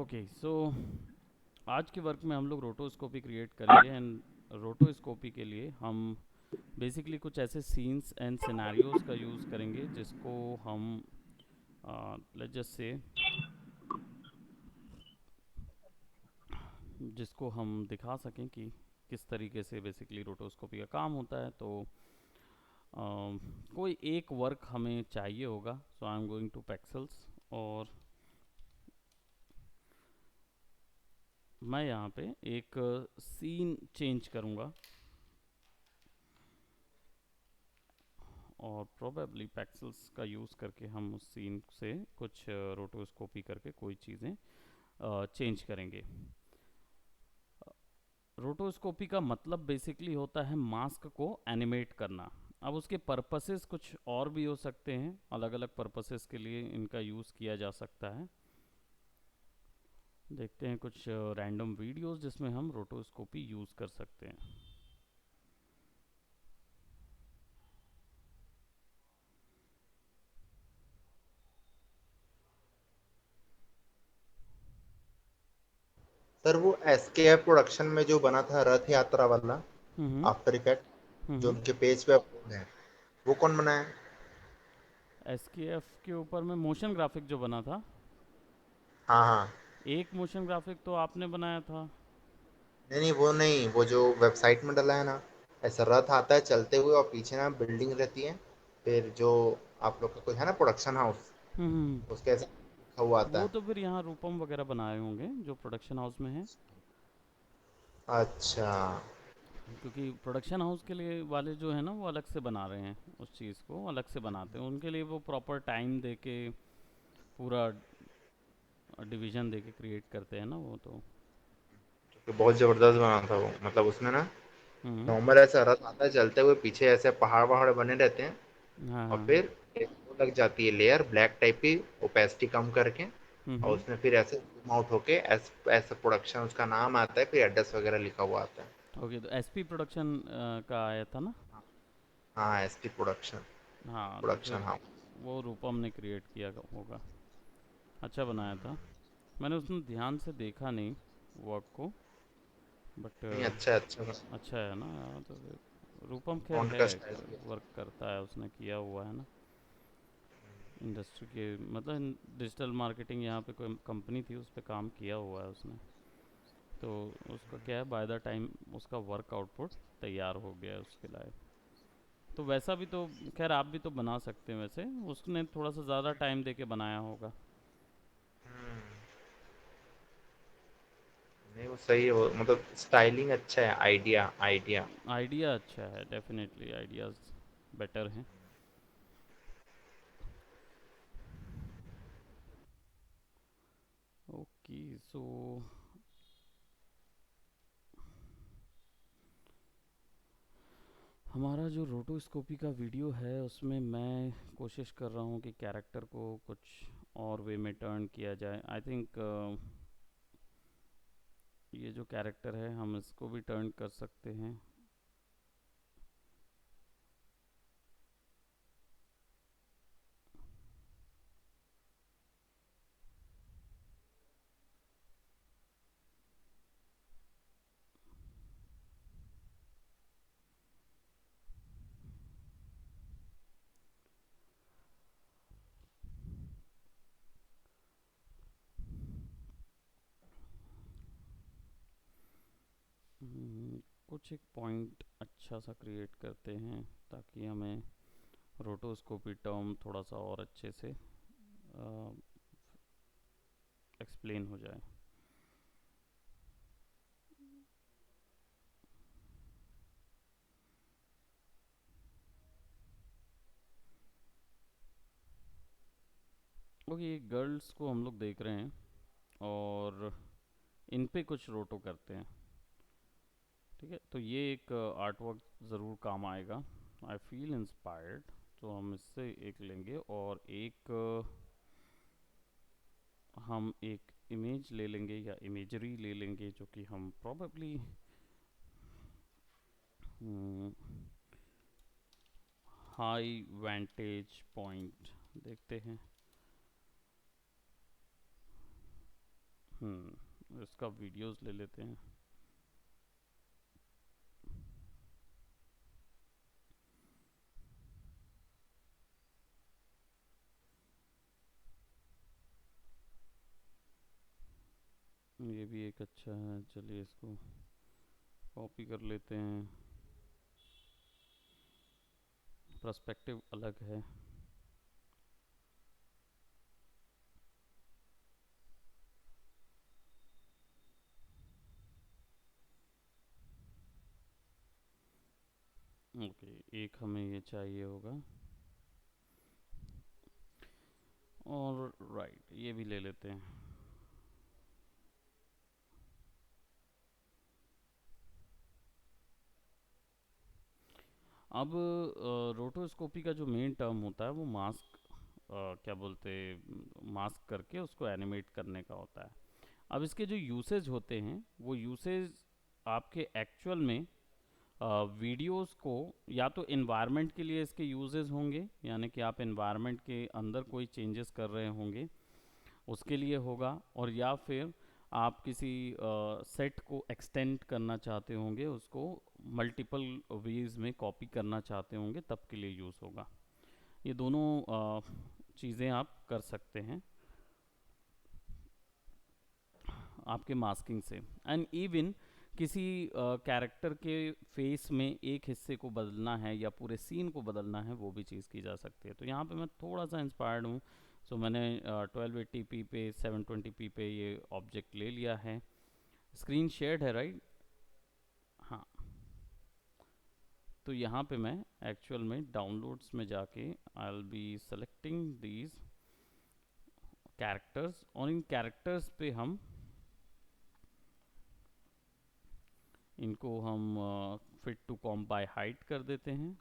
Okay so आज के work में हम लोग रोटोस्कोपी क्रिएट करेंगे एंड रोटोस्कोपी के लिए हम बेसिकली कुछ ऐसे सीन्स एंड सिनेरियोज का यूज़ करेंगे जिसको हम लेट्स जस्ट से जिसको हम दिखा सकें कि किस तरीके से बेसिकली रोटोस्कोपी का काम होता है। तो कोई एक वर्क हमें चाहिए होगा। So I am going to Pexels और मैं यहाँ पे एक सीन चेंज करूँगा और प्रोबेबली पैक्सल्स का यूज़ करके हम उस सीन से कुछ रोटोस्कोपी करके कोई चीज़ें चेंज करेंगे। रोटोस्कोपी का मतलब बेसिकली होता है मास्क को एनिमेट करना। अब उसके पर्पसेस कुछ और भी हो सकते हैं, अलग अलग पर्पसेस के लिए इनका यूज़ किया जा सकता है। देखते हैं कुछ रैंडम वीडियोस जिसमें हम रोटोस्कोपी यूज़ कर सकते हैं। सर वो एसकेएफ प्रोडक्शन में जो बना था रथ यात्रा वाला हम्म आफ्टर इफेक्ट जो हम्म। उनके पेज पे अपलोड है, वो कौन बनाया? एस के एफ के ऊपर में मोशन ग्राफिक जो बना था, हाँ हाँ। एक मोशन ग्राफिक तो आपने बनाया था। नहीं, वो जो वेबसाइट में डला है ना, ऐसा रथ आता है चलते हुए और पीछे ना बिल्डिंग रहती है। फिर जो आप लोग का कोई है ना प्रोडक्शन हाउस, हम्म। उसके ऐसा लिखा हुआ आता वो है। तो फिर यहाँ रूपम वगैरह बनाए होंगे जो प्रोडक्शन हाउस में है, अच्छा। क्योंकि प्रोडक्शन हाउस के लिए वाले जो है ना वो अलग से बना रहे हैं, उस चीज़ को अलग से बनाते हैं। उनके लिए वो प्रॉपर टाइम दे के पूरा डिवीजन दे के क्रिएट करते हैं ना वो तो। तो बहुत जबरदस्त बना था वो, मतलब उसमें ना हम्म। नॉर्मल ऐसा रथ आता है चलते हुए, पीछे ऐसे पहाड़ वहाड़ बने रहते हैं। हाँ और हाँ। फिर एक वो लग जाती है लेयर ब्लैक टाइप की, ओपेसिटी कम करके। और हम्म। उसमें फिर ऐसे जूम आउट होके ऐसा प्रोडक्शन उसका नाम आता है, फिर एड्रेस वगैरह लिखा हुआ आता है। ओके, तो एसपी प्रोडक्शन का आया था ना। हाँ, एसटी प्रोडक्शन, हाँ, तो प्रोडक्शन फिर हाँ। वो रूपम ने क्रिएट किया होगा। अच्छा बनाया था। मैंने उसमें ध्यान से देखा नहीं वर्क को, बट नहीं, अच्छा है, अच्छा बना। अच्छा है ना। तो फिर रूपम खैर फॉन्ट है, का स्टाइल भी अच्छा वर्क करता है, उसने किया हुआ है ना इंडस्ट्री के, मतलब डिजिटल मार्केटिंग यहाँ पे कोई कंपनी थी उस पर काम किया हुआ है उसने। तो उसका क्या है, बाय द टाइम उसका वर्क आउटपुट तैयार हो गया है उसके लायक। तो वैसा भी तो खैर आप भी तो बना सकते हैं, वैसे उसने थोड़ा सा ज़्यादा टाइम दे के बनाया होगा। है। नहीं, वो सही है, वो मतलब स्टाइलिंग अच्छा है, आइडिया आइडिया। आइडिया अच्छा है, डेफिनेटली आइडियाज़ बेटर हैं। ओके सो हमारा जो रोटोस्कोपी का वीडियो है उसमें मैं कोशिश कर रहा हूँ कि कैरेक्टर को कुछ और वे में टर्न किया जाए। आई थिंक ये जो कैरेक्टर है हम इसको भी टर्न कर सकते हैं। हम्म, कुछ एक पॉइंट अच्छा सा क्रिएट करते हैं ताकि हमें रोटोस्कोपी टर्म थोड़ा सा और अच्छे से एक्सप्लेन हो जाए। ओके, गर्ल्स को हम लोग देख रहे हैं और इन पे कुछ रोटो करते हैं। ठीक है, तो ये एक आर्ट वर्क ज़रूर काम आएगा। I feel inspired. तो हम इससे एक लेंगे और एक हम एक इमेज ले लेंगे या इमेजरी ले लेंगे जो कि हम प्रॉबेबली हाई वेंटेज पॉइंट देखते हैं। इसका वीडियोस ले लेते हैं। ये भी एक अच्छा है, चलिए इसको कॉपी कर लेते हैं। पर्सपेक्टिव अलग है। ओके, एक हमें ये चाहिए होगा, और राइट ये भी ले लेते हैं। अब रोटोस्कोपी का जो मेन टर्म होता है वो मास्क, क्या बोलते, मास्क करके उसको एनिमेट करने का होता है। अब इसके जो यूसेज होते हैं वो यूसेज आपके एक्चुअल में वीडियोस को या तो इन्वायरमेंट के लिए इसके यूजेस होंगे, यानी कि आप इन्वायरमेंट के अंदर कोई चेंजेस कर रहे होंगे उसके लिए होगा, और या फिर आप किसी सेट को एक्सटेंड करना चाहते होंगे, उसको मल्टीपल वेज में कॉपी करना चाहते होंगे, तब के लिए यूज़ होगा। ये दोनों चीज़ें आप कर सकते हैं आपके मास्किंग से। एंड इवन किसी कैरेक्टर के फेस में एक हिस्से को बदलना है या पूरे सीन को बदलना है, वो भी चीज़ की जा सकती है। तो यहाँ पे मैं थोड़ा सा इंस्पायर्ड हूँ, सो मैंने 1280p पे 720p पे ये ऑब्जेक्ट ले लिया है। स्क्रीन शेयर्ड है राइट? हाँ, तो यहाँ पे मैं एक्चुअल में डाउनलोड्स में जाके I will be selecting these characters, और इन कैरेक्टर्स पे हम इनको हम fit to com by height कर देते हैं।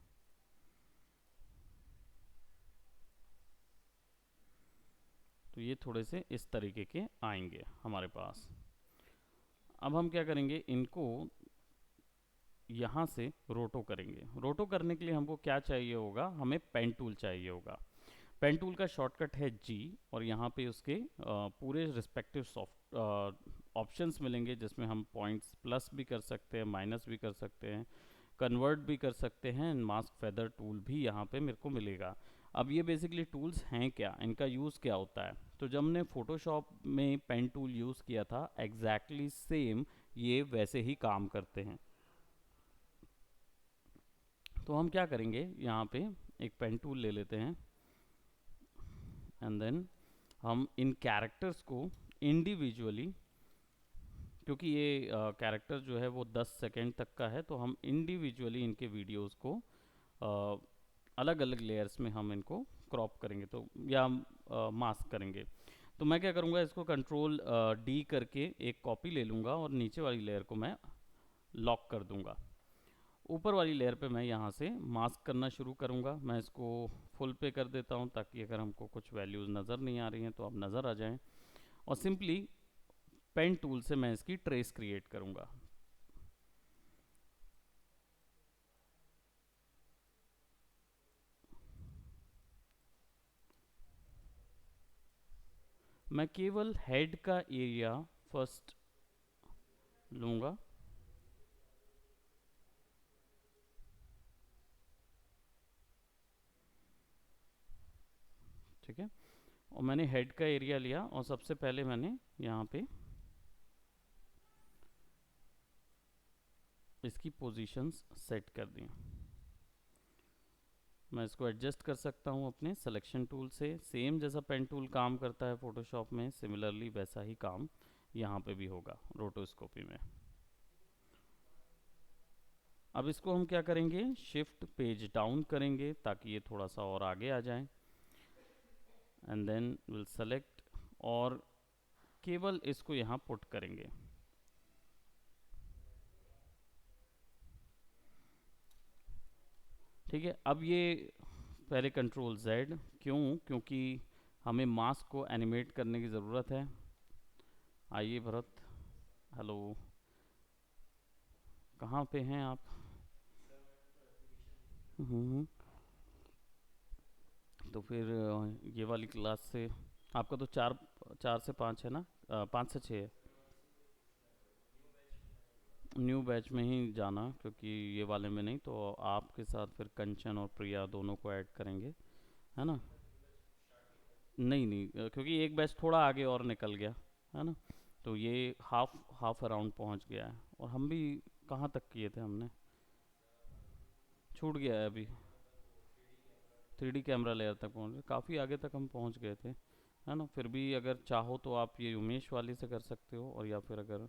तो ये थोड़े से इस तरीके के आएंगे हमारे पास। अब हम क्या करेंगे, इनको यहाँ से रोटो करेंगे। रोटो करने के लिए हमको क्या चाहिए होगा, हमें पेन टूल चाहिए होगा। पेन टूल का शॉर्टकट है जी, और यहाँ पे उसके पूरे रिस्पेक्टिव सॉफ्ट ऑप्शंस मिलेंगे, जिसमें हम पॉइंट्स प्लस भी कर सकते हैं, माइनस भी कर सकते हैं, कन्वर्ट भी कर सकते हैं, मास्क फेदर टूल भी यहाँ पे मेरे को मिलेगा। अब ये बेसिकली टूल्स हैं क्या, इनका यूज़ क्या होता है? तो जब हमने फोटोशॉप में पेन टूल यूज़ किया था, एग्जैक्टली सेम ये वैसे ही काम करते हैं। तो हम क्या करेंगे, यहाँ पे एक पेन टूल ले लेते हैं, एंड देन हम इन कैरेक्टर्स को इंडिविजुअली, क्योंकि ये कैरेक्टर जो है वो 10 सेकेंड तक का है, तो हम इंडिविजुअली इनके वीडियोस को अलग अलग लेयर्स में हम इनको क्रॉप करेंगे, तो या मास्क करेंगे। तो मैं क्या करूँगा, इसको कंट्रोल डी करके एक कॉपी ले लूँगा, और नीचे वाली लेयर को मैं लॉक कर दूँगा। ऊपर वाली लेयर पे मैं यहाँ से मास्क करना शुरू करूँगा। मैं इसको फुल पे कर देता हूँ, ताकि अगर हमको कुछ वैल्यूज़ नज़र नहीं आ रही हैं तो अब नज़र आ जाएं। और सिंपली पेन टूल से मैं इसकी ट्रेस क्रिएट करूँगा। मैं केवल हेड का एरिया फर्स्ट लूँगा, ठीक है। और मैंने हेड का एरिया लिया, और सबसे पहले मैंने यहाँ पे इसकी पोजीशंस सेट कर दी। मैं इसको एडजस्ट कर सकता हूँ अपने सिलेक्शन टूल से। सेम जैसा पेन टूल काम करता है फोटोशॉप में, सिमिलरली वैसा ही काम यहाँ पे भी होगा रोटोस्कोपी में। अब इसको हम क्या करेंगे, शिफ्ट पेज डाउन करेंगे, ताकि ये थोड़ा सा और आगे आ जाए, एंड देन विल सेलेक्ट, और केवल इसको यहाँ पुट करेंगे। ठीक है। अब ये पहले कंट्रोल Z, क्यों, क्योंकि हमें मास्क को एनिमेट करने की ज़रूरत है। आइए भरत, हेलो, कहाँ पे हैं आप? हम्म, तो फिर ये वाली क्लास से आपका तो 4 से 5 है ना, 5 से 6 है। न्यू बैच में ही जाना, क्योंकि ये वाले में नहीं, तो आपके साथ फिर कंचन और प्रिया दोनों को ऐड करेंगे, है ना। नहीं नहीं, क्योंकि एक बैच थोड़ा आगे और निकल गया, है ना। तो ये हाफ हाफ अराउंड पहुंच गया है, और हम भी कहाँ तक किए थे हमने, छूट गया है अभी। 3D कैमरा लेयर तक पहुंच गए, काफ़ी आगे तक हम पहुंच गए थे, है ना। फिर भी अगर चाहो तो आप ये उमेश वाली से कर सकते हो, और या फिर अगर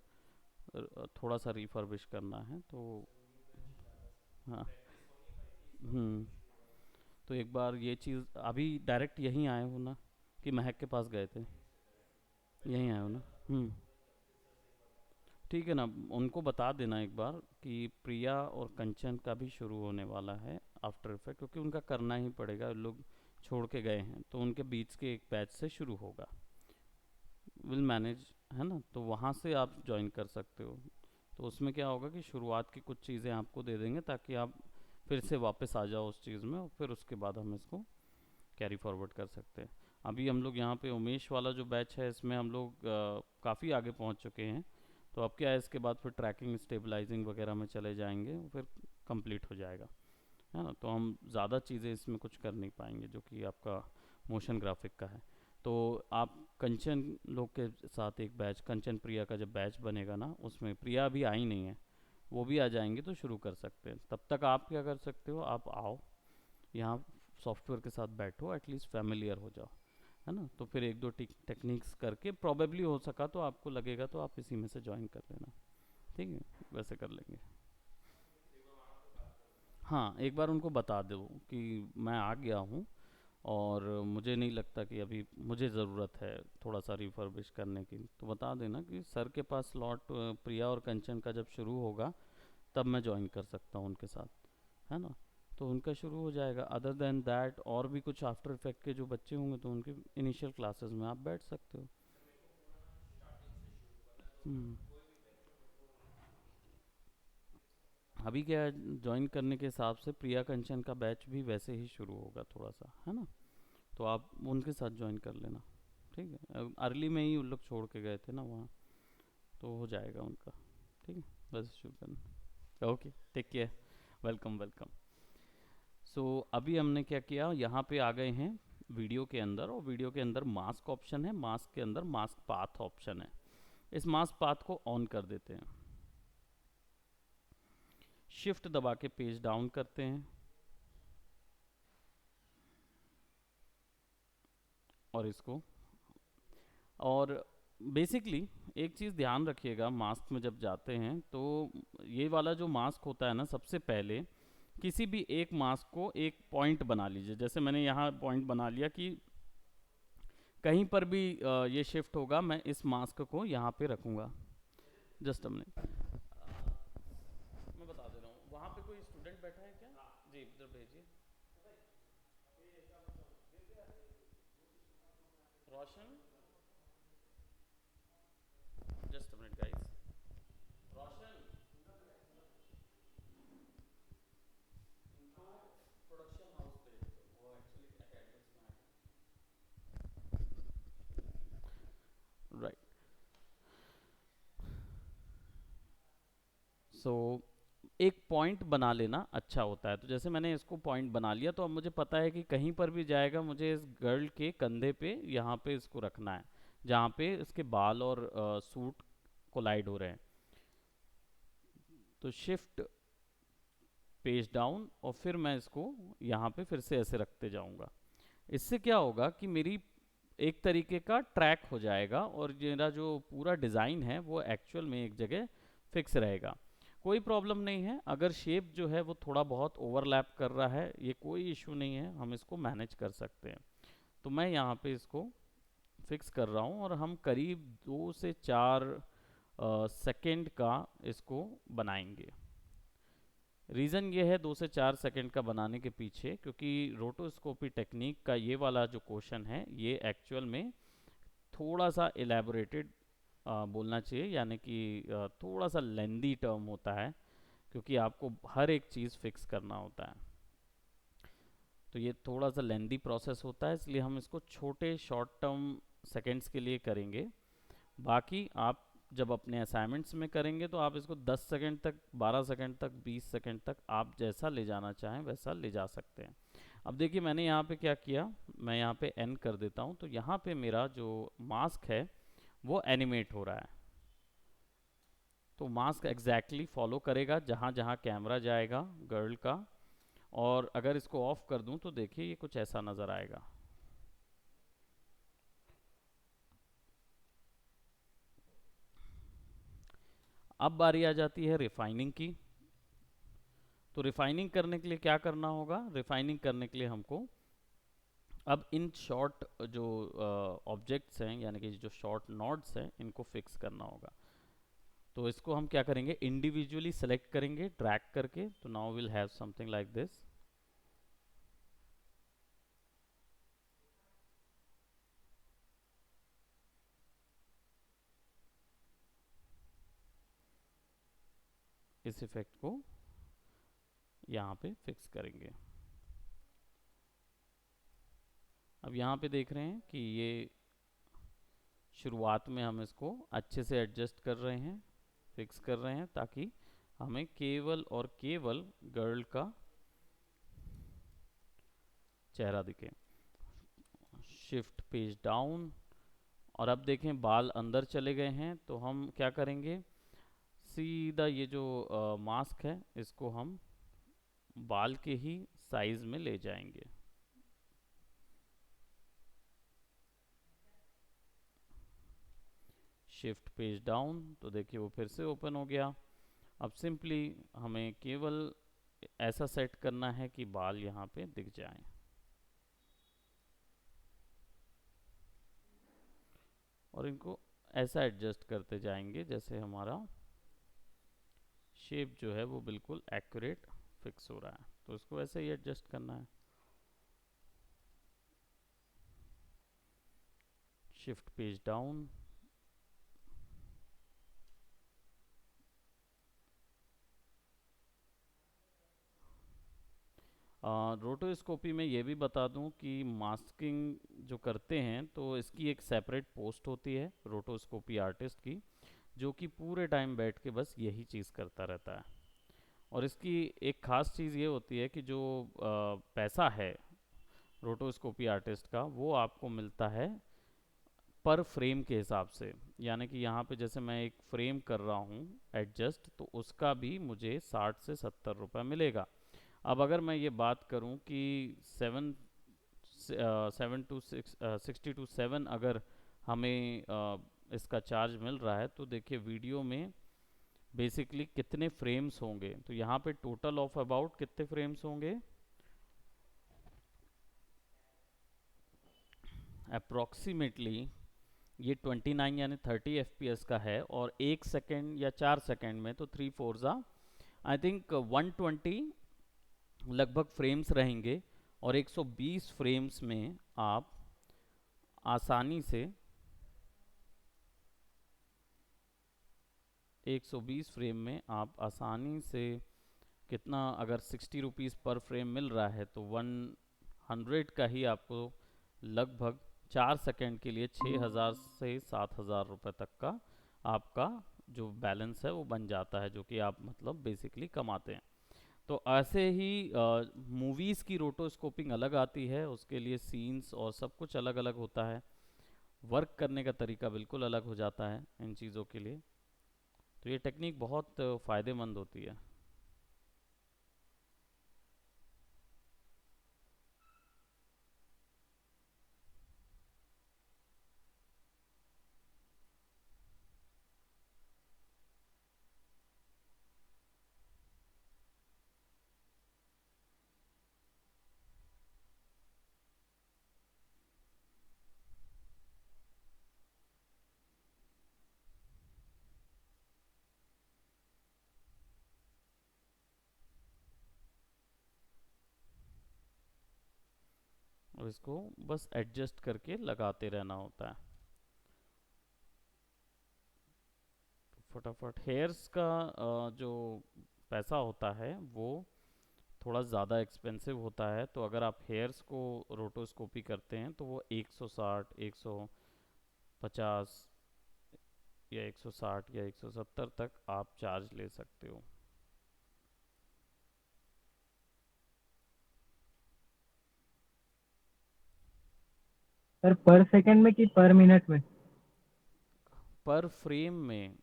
थोड़ा सा रिफर्बिश करना है तो। हाँ। हम्म। तो एक बार ये चीज़, अभी डायरेक्ट यहीं आए हो ना, कि महक के पास गए थे? यहीं आए हो ना। हम्म। ठीक है ना, उनको बता देना एक बार कि प्रिया और कंचन का भी शुरू होने वाला है आफ्टर इफेक्ट, क्योंकि उनका करना ही पड़ेगा, लोग छोड़ के गए हैं, तो उनके बीच के एक बैच से शुरू होगा। विल मैनेज, है ना, तो वहाँ से आप ज्वाइन कर सकते हो। तो उसमें क्या होगा कि शुरुआत की कुछ चीज़ें आपको दे देंगे, ताकि आप फिर से वापस आ जाओ उस चीज़ में, और फिर उसके बाद हम इसको कैरी फॉरवर्ड कर सकते हैं। अभी हम लोग यहाँ पे उमेश वाला जो बैच है, इसमें हम लोग काफ़ी आगे पहुँच चुके हैं। तो अब क्या है, इसके बाद फिर ट्रैकिंग स्टेबलाइजिंग वगैरह में चले जाएंगे, फिर कंप्लीट हो जाएगा, है ना। तो हम ज़्यादा चीज़ें इसमें कुछ कर नहीं पाएंगे, जो कि आपका मोशन ग्राफिक का है। तो आप कंचन लोग के साथ एक बैच, कंचन प्रिया का जब बैच बनेगा ना, उसमें प्रिया अभी आई नहीं है, वो भी आ जाएंगे तो शुरू कर सकते हैं। तब तक आप क्या कर सकते हो, आप आओ यहाँ, सॉफ्टवेयर के साथ बैठो, एटलीस्ट फेमिलियर हो जाओ, है ना। तो फिर एक दो टेक्निक्स करके, प्रॉबेबली हो सका तो आपको लगेगा तो आप इसी में से ज्वाइन कर लेना, ठीक है, वैसे कर लेंगे। हाँ, एक बार उनको बता दो कि मैं आ गया हूँ, और मुझे नहीं लगता कि अभी मुझे ज़रूरत है थोड़ा सा रिफर्बिश करने की, तो बता देना कि सर के पास स्लॉट प्रिया और कंचन का जब शुरू होगा, तब मैं ज्वाइन कर सकता हूँ उनके साथ, है ना। तो उनका शुरू हो जाएगा। अदर देन दैट और भी कुछ आफ्टर इफेक्ट के जो बच्चे होंगे, तो उनके इनिशियल क्लासेस में आप बैठ सकते हो। हम्म। अभी क्या है, ज्वाइन करने के हिसाब से प्रिया कंचन का बैच भी वैसे ही शुरू होगा थोड़ा सा, है ना। तो आप उनके साथ ज्वाइन कर लेना, ठीक है। अर्ली में ही उन लोग छोड़ के गए थे ना वहाँ, तो हो जाएगा उनका, ठीक है। बस शुरू करना। Okay, take care. Welcome welcome. So अभी हमने क्या किया, यहाँ पे आ गए हैं वीडियो के अंदर, और वीडियो के अंदर मास्क ऑप्शन है, मास्क के अंदर मास्क पाथ ऑप्शन है। इस मास्क पाथ को ऑन कर देते हैं, शिफ्ट दबा के पेज डाउन करते हैं, और इसको, और बेसिकली एक चीज़ ध्यान रखिएगा, मास्क में जब जाते हैं तो ये वाला जो मास्क होता है ना, सबसे पहले किसी भी एक मास्क को एक पॉइंट बना लीजिए। जैसे मैंने यहाँ पॉइंट बना लिया कि कहीं पर भी ये शिफ्ट होगा, मैं इस मास्क को यहाँ पे रखूँगा। जस्ट हमने, मैं बता दे रहा हूँ, वहाँ पे कोई स्टूडेंट बैठा है क्या? जी इधर भेजिए। रोशन, जस्ट मिनट गाइस। रोशन, इनको प्रोडक्शन हाउस भेज दो, वो एक्चुअली एकेडमिक्स में आए हैं, राइट। सो एक पॉइंट बना लेना अच्छा होता है। तो जैसे मैंने इसको पॉइंट बना लिया, तो अब मुझे पता है कि कहीं पर भी जाएगा, मुझे इस गर्ल के कंधे पे यहाँ पे इसको रखना है, जहाँ पे इसके बाल और सूट कोलाइड हो रहे हैं। तो शिफ्ट पेज डाउन, और फिर मैं इसको यहाँ पे फिर से ऐसे रखते जाऊँगा। इससे क्या होगा कि मेरी एक तरीके का ट्रैक हो जाएगा, और मेरा जो पूरा डिज़ाइन है वो एक्चुअल में एक जगह फिक्स रहेगा। कोई प्रॉब्लम नहीं है, अगर शेप जो है वो थोड़ा बहुत ओवरलैप कर रहा है, ये कोई इशू नहीं है, हम इसको मैनेज कर सकते हैं। तो मैं यहाँ पे इसको फिक्स कर रहा हूँ, और हम करीब 2 से 4 सेकंड का इसको बनाएंगे। रीज़न ये है 2 से 4 सेकंड का बनाने के पीछे, क्योंकि रोटोस्कोपी टेक्निक का ये वाला जो क्वेश्चन है, ये एक्चुअल में थोड़ा सा एलेबोरेटेड बोलना चाहिए, यानी कि थोड़ा सा लेंदी टर्म होता है, क्योंकि आपको हर एक चीज़ फिक्स करना होता है। तो ये थोड़ा सा लेंदी प्रोसेस होता है, इसलिए हम इसको छोटे शॉर्ट टर्म सेकेंड्स के लिए करेंगे। बाकी आप जब अपने असाइनमेंट्स में करेंगे तो आप इसको 10 सेकंड तक, 12 सेकंड तक, 20 सेकंड तक आप जैसा ले जाना चाहें वैसा ले जा सकते हैं। अब देखिए मैंने यहाँ पे क्या किया, मैं यहाँ पे एन कर देता हूँ, तो यहाँ पे मेरा जो मास्क है वो एनिमेट हो रहा है। तो मास्क एग्जैक्टली फॉलो करेगा जहाँ जहाँ कैमरा जाएगा गर्ल का। और अगर इसको ऑफ कर दूं तो देखिए ये कुछ ऐसा नज़र आएगा। अब बारी आ जाती है रिफाइनिंग की। तो रिफाइनिंग करने के लिए क्या करना होगा, रिफाइनिंग करने के लिए हमको अब इन शॉर्ट जो ऑब्जेक्ट्स हैं यानी कि जो शॉर्ट नॉड्स हैं इनको फिक्स करना होगा। तो इसको हम क्या करेंगे, इंडिविजुअली सेलेक्ट करेंगे ड्रैग करके। तो now will have something like this. इस इफेक्ट को यहाँ पे फिक्स करेंगे। अब यहाँ पे देख रहे हैं कि ये शुरुआत में हम इसको अच्छे से एडजस्ट कर रहे हैं, फिक्स कर रहे हैं, ताकि हमें केवल और केवल गर्ल का चेहरा दिखे। Shift page down. और अब देखें बाल अंदर चले गए हैं, तो हम क्या करेंगे, सीधा ये जो मास्क है इसको हम बाल के ही साइज में ले जाएंगे। शिफ्ट पेज डाउन, तो देखिए वो फिर से ओपन हो गया। अब सिंपली हमें केवल ऐसा सेट करना है कि बाल यहाँ पे दिख जाएं। और इनको ऐसा एडजस्ट करते जाएंगे जैसे हमारा शेप जो है वो बिल्कुल एक्यूरेट फिक्स हो रहा है। तो इसको ऐसे ही एडजस्ट करना है। Shift page down. रोटोस्कोपी में ये भी बता दूं कि मास्किंग जो करते हैं तो इसकी एक सेपरेट पोस्ट होती है रोटोस्कोपी आर्टिस्ट की, जो कि पूरे टाइम बैठ के बस यही चीज़ करता रहता है। और इसकी एक ख़ास चीज़ ये होती है कि जो पैसा है रोटोस्कोपी आर्टिस्ट का वो आपको मिलता है पर फ्रेम के हिसाब से। यानी कि यहाँ पे जैसे मैं एक फ्रेम कर रहा हूँ एडजस्ट, तो उसका भी मुझे 60 से 70 रुपये मिलेगा। अब अगर मैं ये बात करूं कि 7 टू 7 अगर हमें इसका चार्ज मिल रहा है, तो देखिए वीडियो में बेसिकली कितने फ्रेम्स होंगे। तो यहाँ पे टोटल ऑफ अबाउट कितने फ्रेम्स होंगे, अप्रोक्सीमेटली ये 29 यानी 30 FPS का है। और 1 सेकेंड या 4 सेकेंड में तो 3 4 ज़ा आई थिंक 120 लगभग फ्रेम्स रहेंगे। और 120 फ्रेम्स में आप आसानी से 120 फ्रेम में आप आसानी से कितना, अगर 60 रुपीज़ पर फ्रेम मिल रहा है तो 100 का ही आपको लगभग 4 सेकेंड के लिए 6,000 से 7,000 रुपये तक का आपका जो बैलेंस है वो बन जाता है, जो कि आप मतलब बेसिकली कमाते हैं। तो ऐसे ही मूवीज़ की रोटोस्कोपिंग अलग आती है, उसके लिए सीन्स और सब कुछ अलग अलग होता है। वर्क करने का तरीका बिल्कुल अलग हो जाता है इन चीज़ों के लिए। तो ये टेक्निक बहुत फ़ायदेमंद होती है। और इसको बस एडजस्ट करके लगाते रहना होता है। तो फटाफट हेयर्स का जो पैसा होता है वो थोड़ा ज़्यादा एक्सपेंसिव होता है। तो अगर आप हेयर्स को रोटोस्कोपी करते हैं तो वो 160, 50 या 160 या 170 तक आप चार्ज ले सकते हो। सर पर सेकंड में कि पर मिनट में? पर फ्रेम में।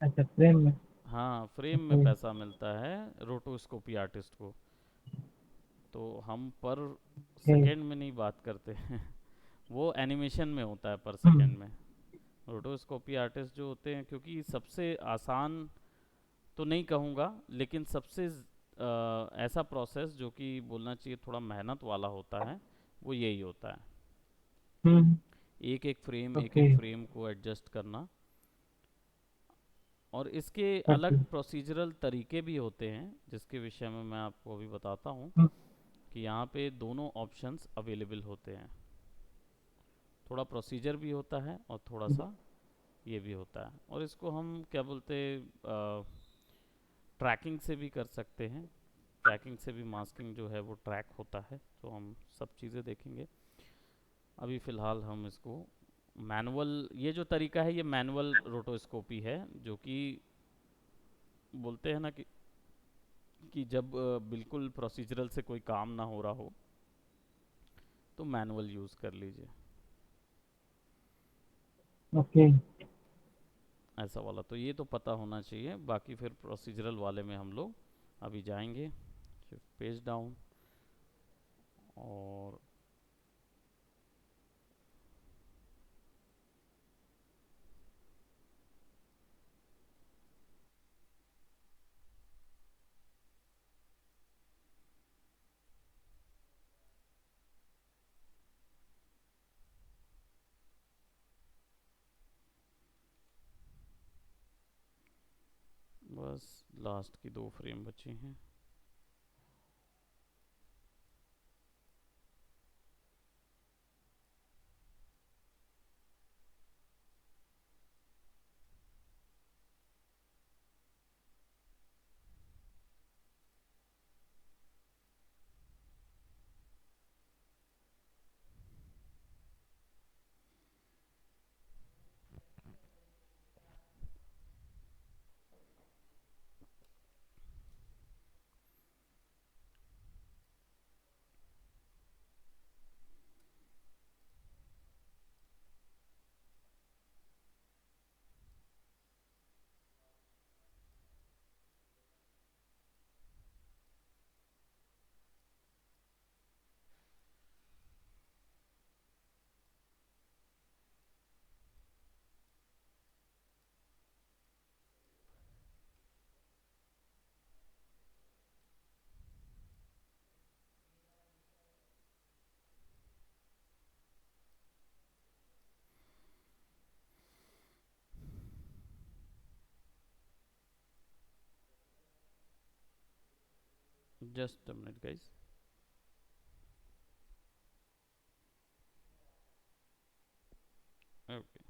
अच्छा, फ्रेम में। हाँ, फ्रेम में ओके। पैसा मिलता है रोटोस्कोपी आर्टिस्ट को। तो हम पर ओके। सेकंड में नहीं बात करते हैं। वो एनिमेशन में होता है पर हम्म। सेकंड में। रोटोस्कोपी आर्टिस्ट जो होते हैं, क्योंकि सबसे आसान तो नहीं कहूँगा, लेकिन सबसे ऐसा प्रोसेस जो कि बोलना चाहिए थोड़ा मेहनत वाला होता है, वो यही होता है। हम्म। एक ओके। एक फ्रेम को एडजस्ट करना। और इसके अलग ओके। प्रोसीजरल तरीके भी होते हैं, जिसके विषय में मैं आपको अभी बताता हूँ। हम्म। कि यहाँ पे दोनों ऑप्शंस अवेलेबल होते हैं। थोड़ा प्रोसीजर भी होता है और थोड़ा सा ये भी होता है। और इसको हम क्या बोलते हैं, ट्रैकिंग से भी कर सकते हैं। ट्रैकिंग से भी मास्किंग जो है वो ट्रैक होता है, तो हम सब चीज़ें देखेंगे। अभी फ़िलहाल हम इसको मैनुअल, ये जो तरीका है ये मैनुअल रोटोस्कोपी है, जो कि बोलते हैं ना कि जब बिल्कुल प्रोसीजरल से कोई काम ना हो रहा हो तो मैनुअल यूज़ कर लीजिए। ओके। ऐसा वाला तो ये तो पता होना चाहिए। बाकी फिर प्रोसीजरल वाले में हम लोग अभी जाएंगे। Shift page down. और बस लास्ट की 2 फ्रेम बची हैं। Just a minute guys. Okay.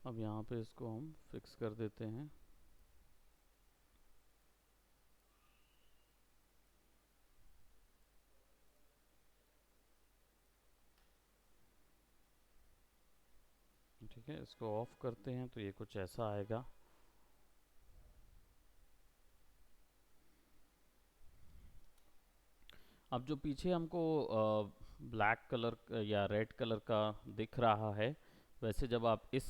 अब यहाँ पे इसको हम फिक्स कर देते हैं। ठीक है, इसको ऑफ करते हैं तो ये कुछ ऐसा आएगा। अब जो पीछे हमको ब्लैक कलर या रेड कलर का दिख रहा है, वैसे जब आप इस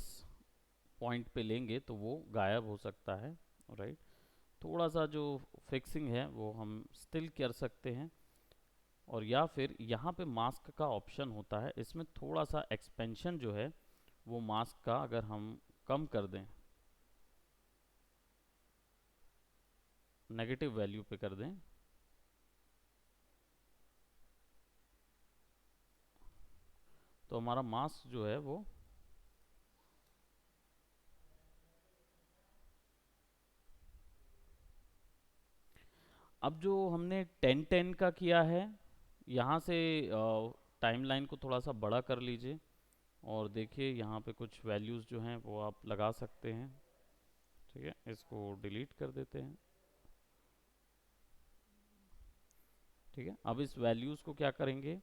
पॉइंट पे लेंगे तो वो गायब हो सकता है। राइट। थोड़ा सा जो फिक्सिंग है वो हम स्टिल कर सकते हैं। और या फिर यहाँ पे मास्क का ऑप्शन होता है, इसमें थोड़ा सा एक्सपेंशन जो है वो मास्क का अगर हम कम कर दें नेगेटिव वैल्यू पे कर दें, तो हमारा मास जो है वो अब जो हमने 10-10 का किया है, यहाँ से टाइमलाइन को थोड़ा सा बड़ा कर लीजिए और देखिए यहाँ पे कुछ वैल्यूज़ जो हैं वो आप लगा सकते हैं। ठीक है, इसको डिलीट कर देते हैं। ठीक है, अब इस वैल्यूज़ को क्या करेंगे,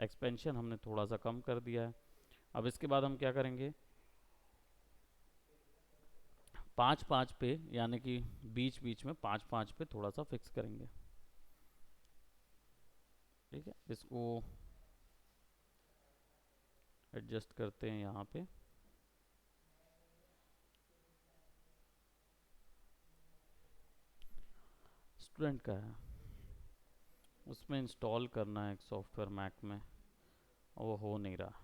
एक्सपेंशन हमने थोड़ा सा कम कर दिया है। अब इसके बाद हम क्या करेंगे, 5-5 पे, यानी कि बीच बीच में 5-5 पे थोड़ा सा फिक्स करेंगे। ठीक है, इसको एडजस्ट करते हैं यहाँ पे। स्टूडेंट का है, उसमें इंस्टॉल करना है एक सॉफ्टवेयर मैक में, और वो हो नहीं रहा।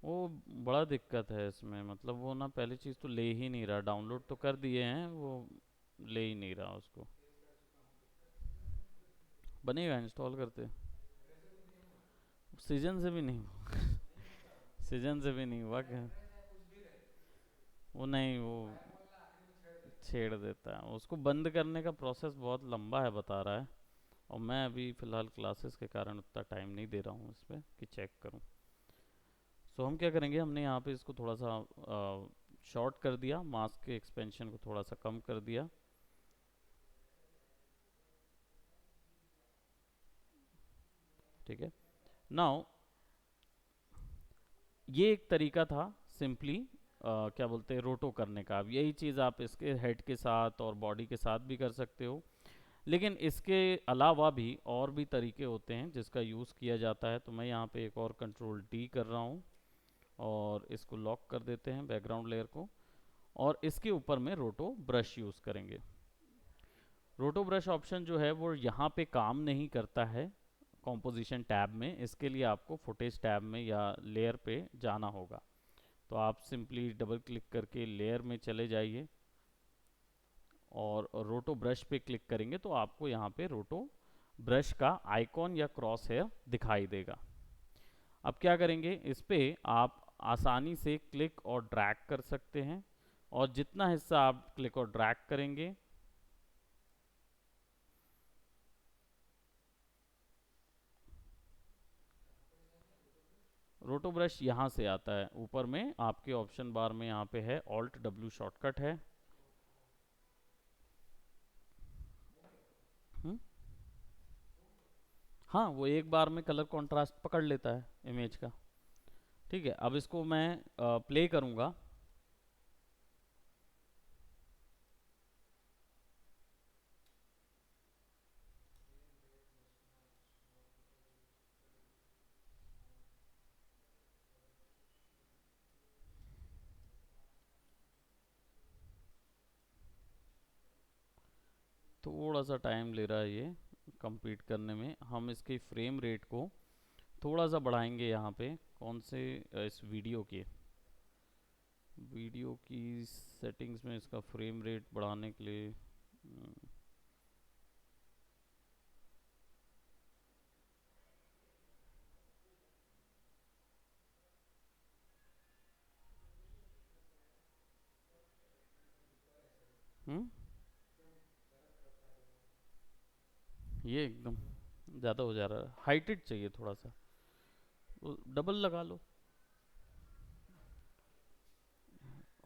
वो बड़ा दिक्कत है इसमें, मतलब वो ना पहली चीज़ तो ले ही नहीं रहा, डाउनलोड तो कर दिए हैं, वो ले ही नहीं रहा उसको। बनेगा, इंस्टॉल करते, सीजन से भी नहीं हुआ। सीजन से भी नहीं हुआ क्या, वो नहीं, वो छेड़ देता है। उसको बंद करने का प्रोसेस बहुत लंबा है बता रहा है, और मैं अभी फ़िलहाल क्लासेस के कारण उतना टाइम नहीं दे रहा हूँ इस पर कि चेक करूँ। सो हम क्या करेंगे, हमने यहाँ पे इसको थोड़ा सा शॉर्ट कर दिया, मास्क के एक्सपेंशन को थोड़ा सा कम कर दिया। ठीक है, नाउ ये एक तरीका था सिंपली क्या बोलते हैं, रोटो करने का। अब यही चीज़ आप इसके हेड के साथ और बॉडी के साथ भी कर सकते हो, लेकिन इसके अलावा भी और भी तरीके होते हैं जिसका यूज़ किया जाता है। तो मैं यहाँ पे एक और कंट्रोल डी कर रहा हूँ और इसको लॉक कर देते हैं बैकग्राउंड लेयर को, और इसके ऊपर में रोटो ब्रश यूज़ करेंगे। रोटो ब्रश ऑप्शन जो है वो यहाँ पे काम नहीं करता है कॉम्पोजिशन टैब में, इसके लिए आपको फुटेज टैब में या लेयर पे जाना होगा। तो आप सिंपली डबल क्लिक करके लेयर में चले जाइए और रोटो ब्रश पे क्लिक करेंगे तो आपको यहाँ पे रोटो ब्रश का आइकॉन या क्रॉस हेयर दिखाई देगा। अब क्या करेंगे, इस पे आप आसानी से क्लिक और ड्रैग कर सकते हैं, और जितना हिस्सा आप क्लिक और ड्रैग करेंगे रोटो ब्रश यहाँ से आता है। ऊपर में आपके ऑप्शन बार में यहाँ पे है ऑल्ट डब्ल्यू शॉर्टकट है। हुँ? हाँ, वो एक बार में कलर कॉन्ट्रास्ट पकड़ लेता है इमेज का। ठीक है, अब इसको मैं प्ले करूँगा। थोड़ा सा टाइम ले रहा है ये कंप्लीट करने में। हम इसके फ्रेम रेट को थोड़ा सा बढ़ाएंगे यहाँ पे, कौन से इस वीडियो की सेटिंग्स में इसका फ्रेम रेट बढ़ाने के लिए हम्म, ये एकदम ज़्यादा हो जा रहा है, हाइटेड चाहिए थोड़ा सा, तो डबल लगा लो।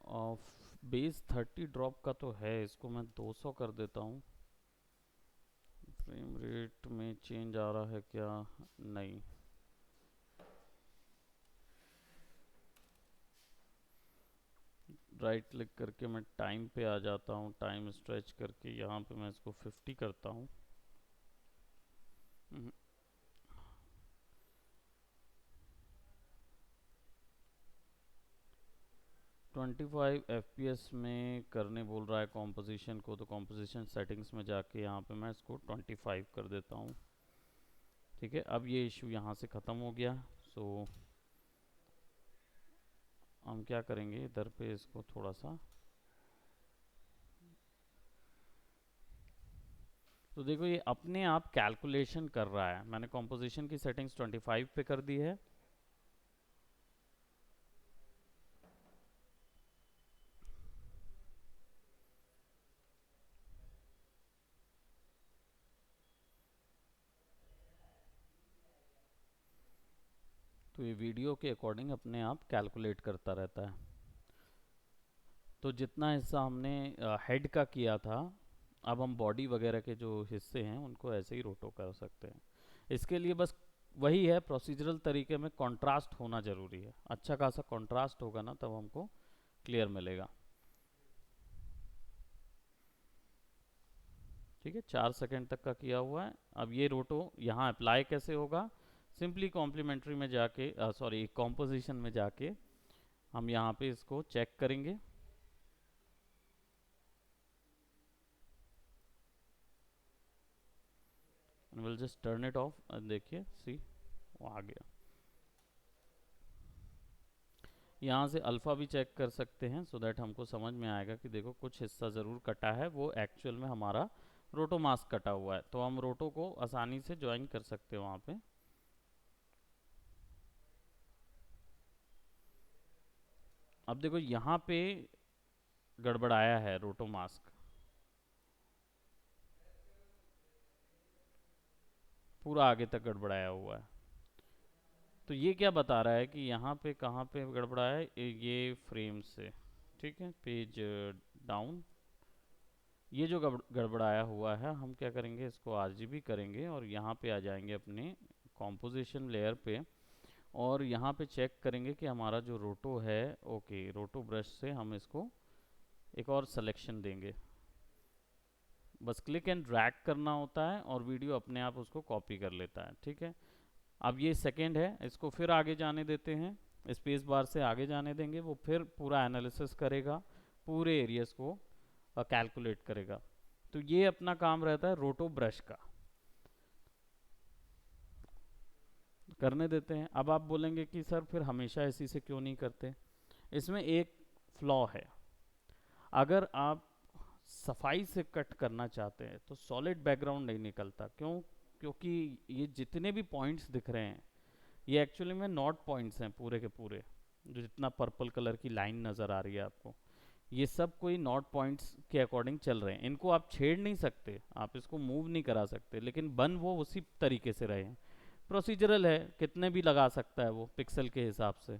और बेस 30 ड्रॉप का तो है, इसको मैं 200 कर देता हूँ। फ्रेम रेट में चेंज आ रहा है क्या, नहीं। राइट क्लिक करके मैं टाइम पे आ जाता हूँ, टाइम स्ट्रेच करके यहाँ पे मैं इसको 50 करता हूँ। 25 FPS में करने बोल रहा है कॉम्पोजिशन को, तो कॉम्पोजिशन सेटिंग्स में जाके यहाँ पे मैं इसको 25 कर देता हूँ। ठीक है, अब ये इशू यहाँ से ख़त्म हो गया। सो हम क्या करेंगे इधर पे इसको थोड़ा सा, तो देखो ये अपने आप कैलकुलेशन कर रहा है। मैंने कॉम्पोजिशन की सेटिंग्स 25 पे कर दी है। तो ये वीडियो के अकॉर्डिंग अपने आप कैलकुलेट करता रहता है। तो जितना हिस्सा हमने हेड का किया था, अब हम बॉडी वगैरह के जो हिस्से हैं उनको ऐसे ही रोटो कर सकते हैं। इसके लिए बस वही है, प्रोसीजरल तरीके में कंट्रास्ट होना ज़रूरी है। अच्छा खासा कंट्रास्ट होगा ना तब हमको क्लियर मिलेगा। ठीक है, 4 सेकंड तक का किया हुआ है। अब ये रोटो यहाँ अप्लाई कैसे होगा, सिंपली कॉम्प्लीमेंट्री में जाके सॉरी कॉम्पोजिशन में जाके हम यहाँ पे इसको चेक करेंगे। Will just turn it of. देखिए सी वो आ गया। यहाँ से अल्फ़ा भी चेक कर सकते हैं सो दैट हमको समझ में आएगा कि देखो कुछ हिस्सा ज़रूर कटा है, वो एक्चुअल में हमारा रोटो मास्क कटा हुआ है। तो हम रोटो को आसानी से ज्वाइन कर सकते हैं वहाँ पे। अब देखो यहाँ पे गड़बड़ाया है रोटो मास्क, पूरा आगे तक गड़बड़ाया हुआ है। तो ये क्या बता रहा है कि यहाँ पे कहाँ पे गड़बड़ाया है, ये फ्रेम से। ठीक है, पेज डाउन, ये जो गड़बड़ाया हुआ है हम क्या करेंगे, इसको आरजीबी करेंगे और यहाँ पे आ जाएंगे अपने कॉम्पोजिशन लेयर पे, और यहाँ पे चेक करेंगे कि हमारा जो रोटो है, ओके रोटो ब्रश से हम इसको एक और सिलेक्शन देंगे। बस क्लिक एंड ड्रैग करना होता है और वीडियो अपने आप उसको कॉपी कर लेता है। ठीक है, अब ये सेकंड है, इसको फिर आगे जाने देते हैं, स्पेस बार से आगे जाने देंगे, वो फिर पूरा एनालिसिस करेगा, पूरे एरियाज को कैलकुलेट करेगा। तो ये अपना काम रहता है रोटो ब्रश का। करने देते हैं। अब आप बोलेंगे कि सर फिर हमेशा इसी से क्यों नहीं करते, इसमें एक फ्लॉ है। अगर आप सफाई से कट करना चाहते हैं तो सॉलिड बैकग्राउंड नहीं निकलता। क्यों? क्योंकि ये जितने भी पॉइंट्स दिख रहे हैं ये एक्चुअली में नॉट पॉइंट्स हैं पूरे के पूरे। जो जितना पर्पल कलर की लाइन नज़र आ रही है आपको, ये सब कोई नॉट पॉइंट्स के अकॉर्डिंग चल रहे हैं। इनको आप छेड़ नहीं सकते, आप इसको मूव नहीं करा सकते, लेकिन बन वो उसी तरीके से रहे हैं। प्रोसीजरल है, कितने भी लगा सकता है वो पिक्सल के हिसाब से।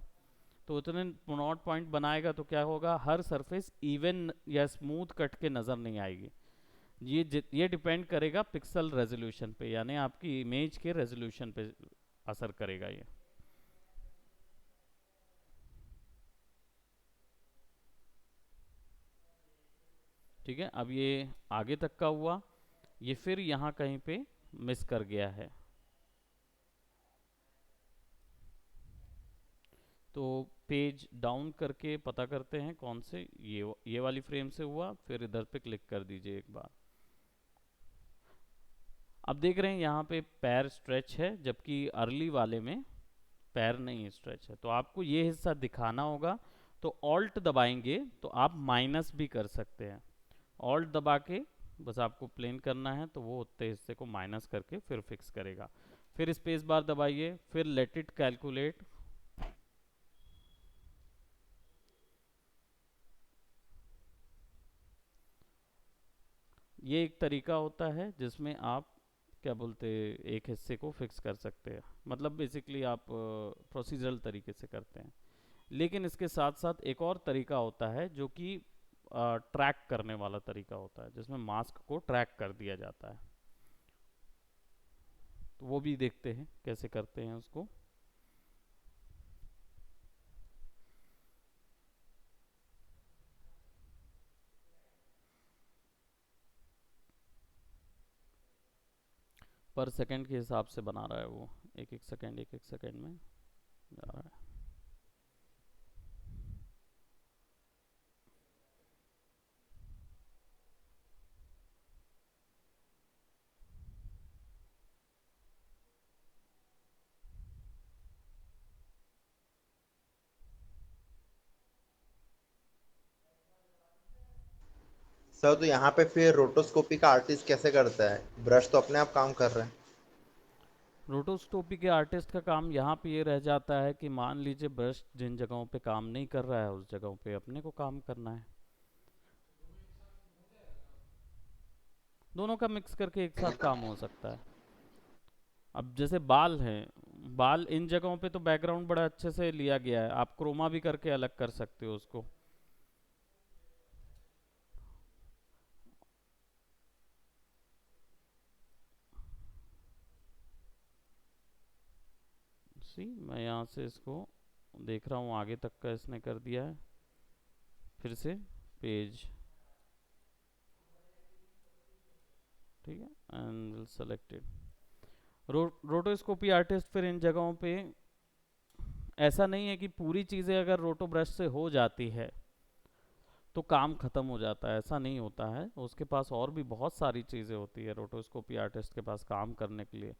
तो उतने नॉट पॉइंट बनाएगा तो क्या होगा, हर सरफेस इवन या स्मूथ कट के नज़र नहीं आएगी। ये डिपेंड करेगा पिक्सल रेजोल्यूशन पे, यानी आपकी इमेज के रेजोल्यूशन पे असर करेगा ये। ठीक है, अब ये आगे तक का हुआ, ये फिर यहाँ कहीं पे मिस कर गया है। तो पेज डाउन करके पता करते हैं कौन से, ये वाली फ्रेम से हुआ, फिर इधर पे क्लिक कर दीजिए एक बार। अब देख रहे हैं यहाँ पे पैर स्ट्रेच है, जबकि अर्ली वाले में पैर नहीं स्ट्रेच है। तो आपको ये हिस्सा दिखाना होगा, तो ऑल्ट दबाएंगे तो आप माइनस भी कर सकते हैं। ऑल्ट दबा के बस आपको प्लेन करना है तो वो उतने हिस्से को माइनस करके फिर फिक्स करेगा। फिर स्पेस बार दबाइए, फिर लेट इट कैलकुलेट। ये एक तरीका होता है जिसमें आप क्या बोलते, एक हिस्से को फिक्स कर सकते हैं। मतलब बेसिकली आप प्रोसीजरल तरीके से करते हैं। लेकिन इसके साथ साथ एक और तरीका होता है जो कि ट्रैक करने वाला तरीका होता है, जिसमें मास्क को ट्रैक कर दिया जाता है। तो वो भी देखते हैं कैसे करते हैं उसको। पर सेकंड के हिसाब से बना रहा है वो, एक एक सेकंड में जा रहा है। सर तो यहाँ पे फिर रोटोस्कोपी का आर्टिस्ट कैसे करता है? ब्रश तो अपने आप काम कर रहे हैं। रोटोस्कोपी के आर्टिस्ट का काम यहाँ पे ये रह जाता है कि मान लीजिए ब्रश जिन जगहों पे काम नहीं कर रहा है उस जगहों पे अपने को काम करना है। दोनों का मिक्स करके एक साथ काम हो सकता है। अब जैसे बाल हैं, बाल इन जगहों पे तो बैकग्राउंड बड़ा अच्छे से लिया गया है, आप क्रोमा भी करके अलग कर सकते हो उसको। सी मैं यहाँ से इसको देख रहा हूँ, आगे तक का इसने कर दिया है। फिर से पेज, ठीक है, एंड विल सेलेक्टेड। रोटोस्कोपी आर्टिस्ट फिर इन जगहों पे, ऐसा नहीं है कि पूरी चीज़ें अगर रोटो ब्रश से हो जाती है तो काम खत्म हो जाता है, ऐसा नहीं होता है। उसके पास और भी बहुत सारी चीज़ें होती है रोटोस्कोपी आर्टिस्ट के पास काम करने के लिए।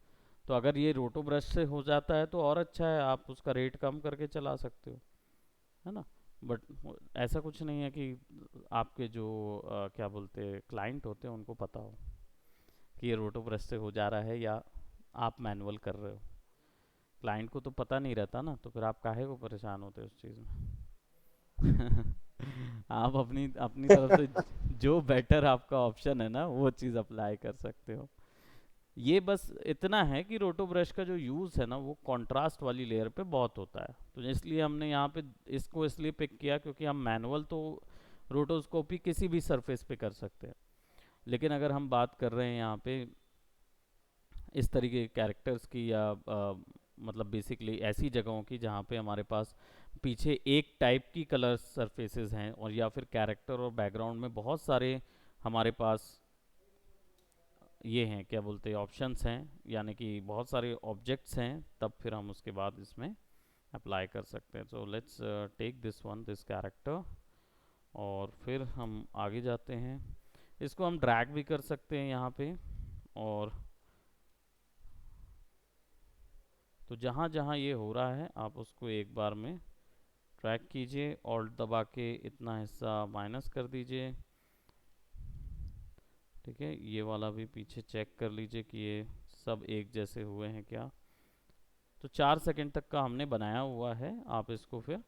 तो अगर ये रोटो ब्रश से हो जाता है तो और अच्छा है, आप उसका रेट कम करके चला सकते हो, है ना। बट ऐसा कुछ नहीं है कि आपके जो क्या बोलते हैं क्लाइंट होते हैं उनको पता हो कि ये रोटो ब्रश से हो जा रहा है या आप मैनुअल कर रहे हो। क्लाइंट को तो पता नहीं रहता ना, तो फिर आप काहे को परेशान होते उस चीज़ में। आप अपनी अपनी तरफ से जो बेटर आपका ऑप्शन है ना वो चीज़ अप्लाई कर सकते हो। ये बस इतना है कि रोटो ब्रश का जो यूज़ है ना वो कंट्रास्ट वाली लेयर पे बहुत होता है, तो इसलिए हमने यहाँ पे इसको इसलिए पिक किया क्योंकि हम मैनुअल तो रोटोस्कोपी किसी भी सरफेस पे कर सकते हैं। लेकिन अगर हम बात कर रहे हैं यहाँ पे इस तरीके के कैरेक्टर्स की या मतलब बेसिकली ऐसी जगहों की जहाँ पे हमारे पास पीछे एक टाइप की कलर सरफेसेस हैं और या फिर कैरेक्टर और बैकग्राउंड में बहुत सारे हमारे पास ये हैं क्या बोलते हैं ऑप्शंस हैं, यानी कि बहुत सारे ऑब्जेक्ट्स हैं, तब फिर हम उसके बाद इसमें अप्लाई कर सकते हैं। So let's take this one, this character, और फिर हम आगे जाते हैं। इसको हम ड्रैग भी कर सकते हैं यहाँ पे, और तो जहाँ जहाँ ये हो रहा है आप उसको एक बार में ट्रैक कीजिए, ऑल्ट दबा के इतना हिस्सा माइनस कर दीजिए, ठीक है। ये वाला भी पीछे चेक कर लीजिए कि ये सब एक जैसे हुए हैं क्या। तो 4 सेकंड तक का हमने बनाया हुआ है, आप इसको फिर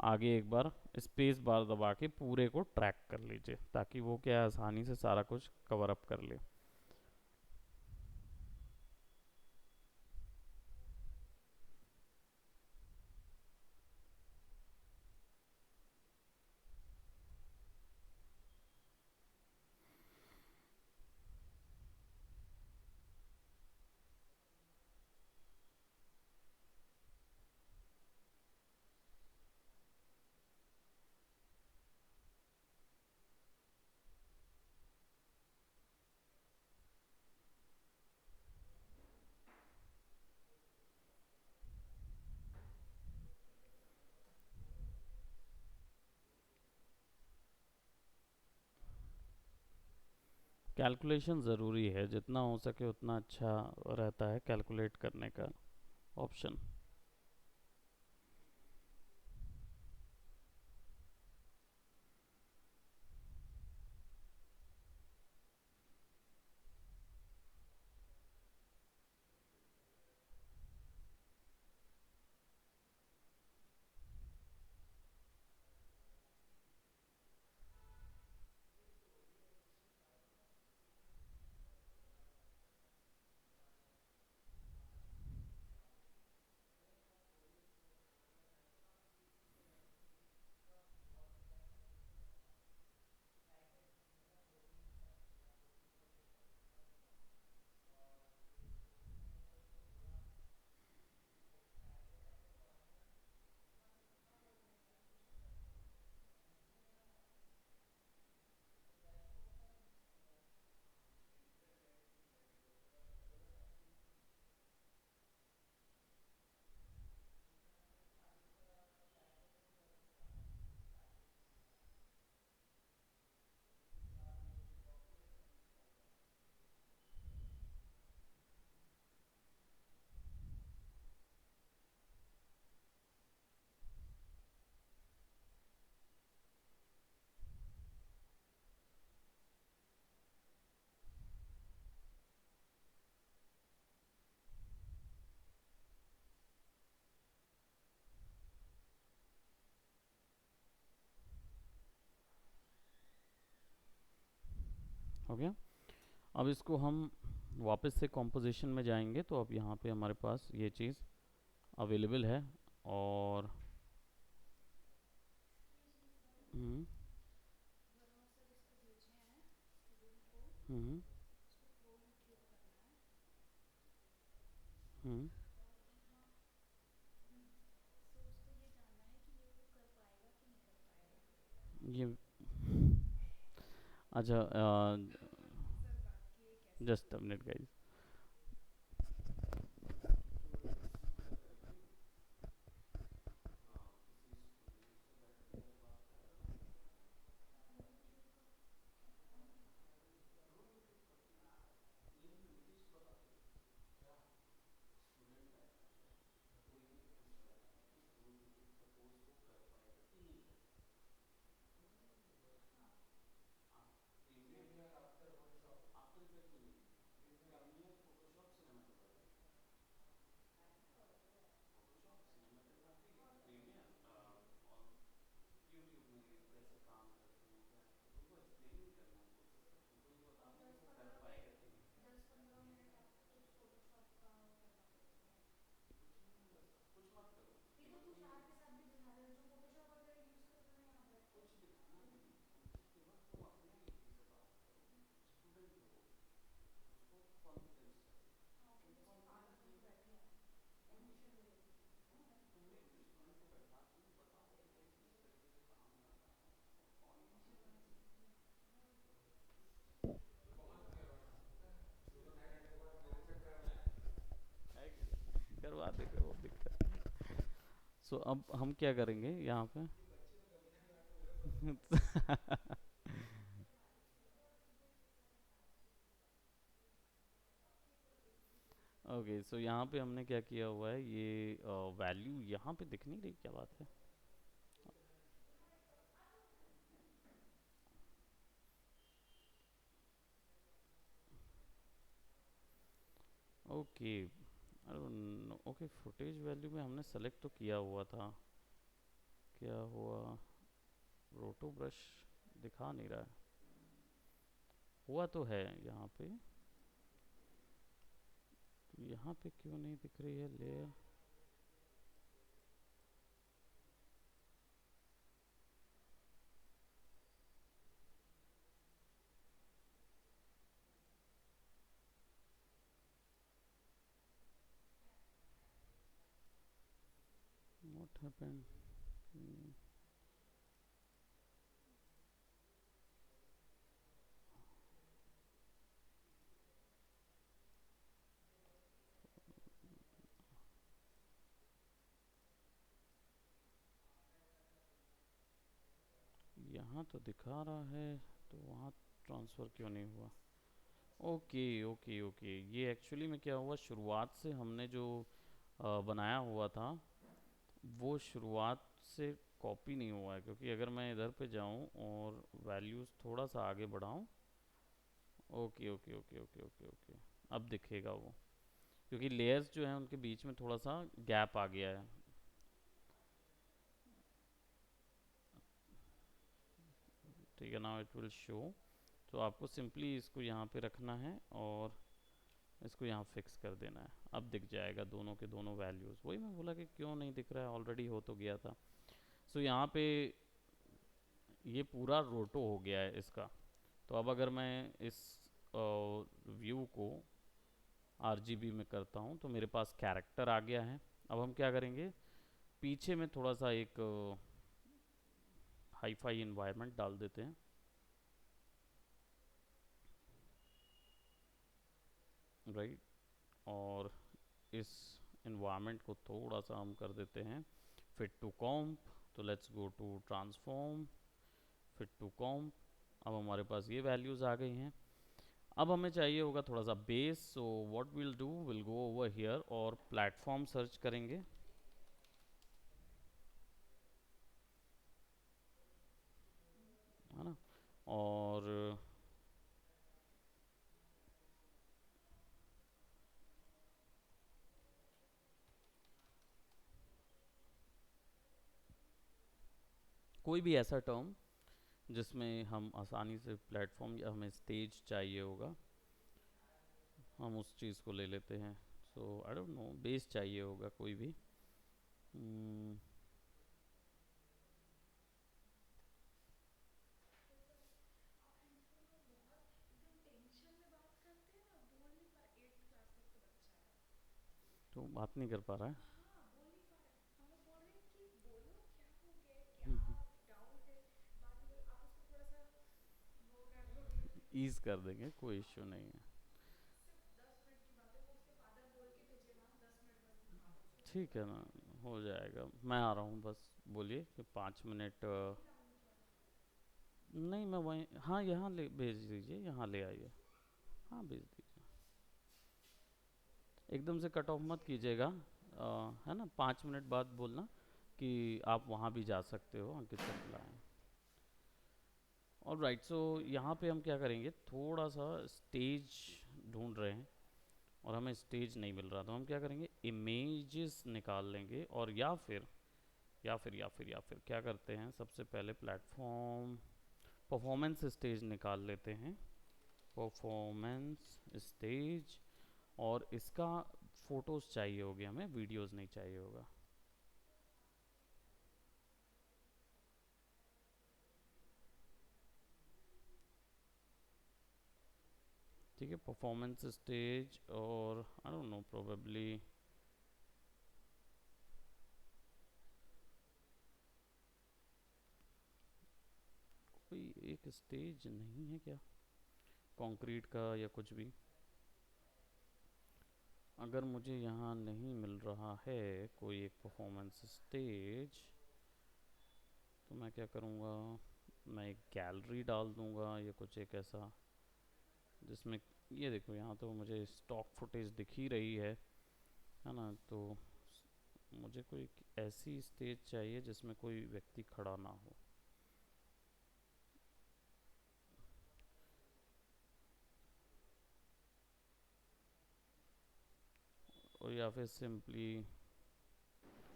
आगे एक बार स्पेस बार दबा के पूरे को ट्रैक कर लीजिए ताकि वो क्या आसानी से सारा कुछ कवर अप कर ले। कैलकुलेशन ज़रूरी है, जितना हो सके उतना अच्छा रहता है कैलकुलेट करने का ऑप्शन। हो गया। अब इसको हम वापस से कॉम्पोजिशन में जाएंगे तो अब यहाँ पे हमारे पास ये चीज़ अवेलेबल है। और हम्म हम्म हम्म ये अच्छा, जस्ट अ मिनट गाइस। करवा देगा वो, दिक्कत। सो अब हम क्या करेंगे यहाँ पे। ओके, सो यहाँ पे हमने क्या किया हुआ है, ये वैल्यू यहाँ पे दिख नहीं रही, क्या बात है। ओके, ओके, फुटेज वैल्यू में हमने सेलेक्ट तो किया हुआ था, क्या हुआ, रोटो ब्रश दिखा नहीं रहा है। हुआ तो है यहाँ पे, तो यहाँ पे क्यों नहीं दिख रही है लेयर। What happened. यहाँ तो दिखा रहा है, तो वहाँ ट्रांसफ़र क्यों नहीं हुआ। ओके ओके ओके, ये एक्चुअली में क्या हुआ, शुरुआत से हमने जो बनाया हुआ था वो शुरुआत से कॉपी नहीं हुआ है, क्योंकि अगर मैं इधर पे जाऊँ और वैल्यूज़ थोड़ा सा आगे बढ़ाऊँ। Okay okay okay okay okay okay, अब दिखेगा वो, क्योंकि लेयर्स जो हैं उनके बीच में थोड़ा सा गैप आ गया है। ठीक है, नाउ इट विल शो। तो आपको सिंपली इसको यहाँ पे रखना है और इसको यहाँ फिक्स कर देना है, अब दिख जाएगा दोनों के दोनों वैल्यूज़। वही मैं बोला कि क्यों नहीं दिख रहा है, ऑलरेडी हो तो गया था। सो यहाँ पे ये पूरा रोटो हो गया है इसका। तो अब अगर मैं इस व्यू को आरजीबी में करता हूँ तो मेरे पास कैरेक्टर आ गया है। अब हम क्या करेंगे, पीछे में थोड़ा सा एक हाई फाई इन्वायरमेंट डाल देते हैं। राइट, और इस इन्वायरमेंट को थोड़ा सा हम कर देते हैं फिट टू कॉम्प। तो let's go to transform, fit to comp. अब हमारे पास ये वैल्यूज़ आ गई हैं। अब हमें चाहिए होगा थोड़ा सा base, so what will do, will go over here और प्लेटफॉर्म सर्च करेंगे। है ना, और कोई भी ऐसा टर्म जिसमें हम आसानी से प्लेटफॉर्म या हमें स्टेज चाहिए होगा, हम उस चीज़ को ले लेते हैं। सो आई डोंट नो, बेस चाहिए होगा कोई भी। Hmm, तो बात नहीं कर पा रहा है। ईज कर देंगे, कोई इश्यू नहीं है। ठीक है ना, हो जाएगा, मैं आ रहा हूँ बस। बोलिए कि 5 मिनट। नहीं, मैं वहीं, हाँ यहाँ ले भेज दीजिए, यहाँ ले आइए। हाँ भेज दीजिए, एकदम से कट ऑफ मत कीजिएगा। है ना, 5 मिनट बाद बोलना कि आप वहाँ भी जा सकते हो, अंकित सर बुलाएं। और राइट, सो यहाँ पे हम क्या करेंगे, थोड़ा सा स्टेज ढूंढ रहे हैं और हमें स्टेज नहीं मिल रहा, तो हम क्या करेंगे, इमेजेस निकाल लेंगे। और या फिर क्या करते हैं, सबसे पहले प्लेटफॉर्म परफॉर्मेंस स्टेज निकाल लेते हैं। परफॉर्मेंस स्टेज, और इसका फोटोज़ चाहिए होगी हमें, वीडियोस नहीं चाहिए होगा। ठीक है, परफॉर्मेंस स्टेज, और आई डोंट नो, प्रोबेबली कोई एक स्टेज नहीं है क्या, कंक्रीट का या कुछ भी। अगर मुझे यहाँ नहीं मिल रहा है कोई एक परफॉर्मेंस स्टेज, तो मैं क्या करूँगा, मैं एक गैलरी डाल दूँगा या कुछ एक ऐसा जिसमें, ये देखो यहाँ तो मुझे स्टॉक फुटेज दिख ही रही है ना। तो मुझे कोई ऐसी स्टेज चाहिए जिसमें कोई व्यक्ति खड़ा ना हो। और या फिर सिंपली,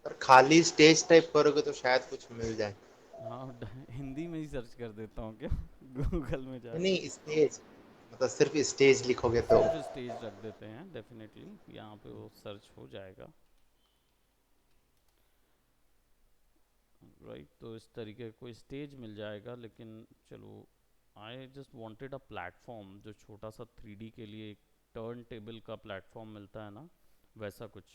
पर खाली स्टेज टाइप करोगे तो शायद कुछ मिल जाए। हाँ हिंदी में ही सर्च कर देता हूँ क्या गूगल में नहीं जाके। नहीं, स्टेज मतलब सिर्फ स्टेज लिखोगे तो। सिर्फ स्टेज रख देते हैं, डेफिनेटली यहाँ पे वो सर्च हो जाएगा। राइट, तो इस तरीके का कोई स्टेज मिल जाएगा, लेकिन चलो, I just wanted a platform जो छोटा सा 3D के लिए एक टर्न टेबल का प्लेटफॉर्म मिलता है ना, वैसा कुछ।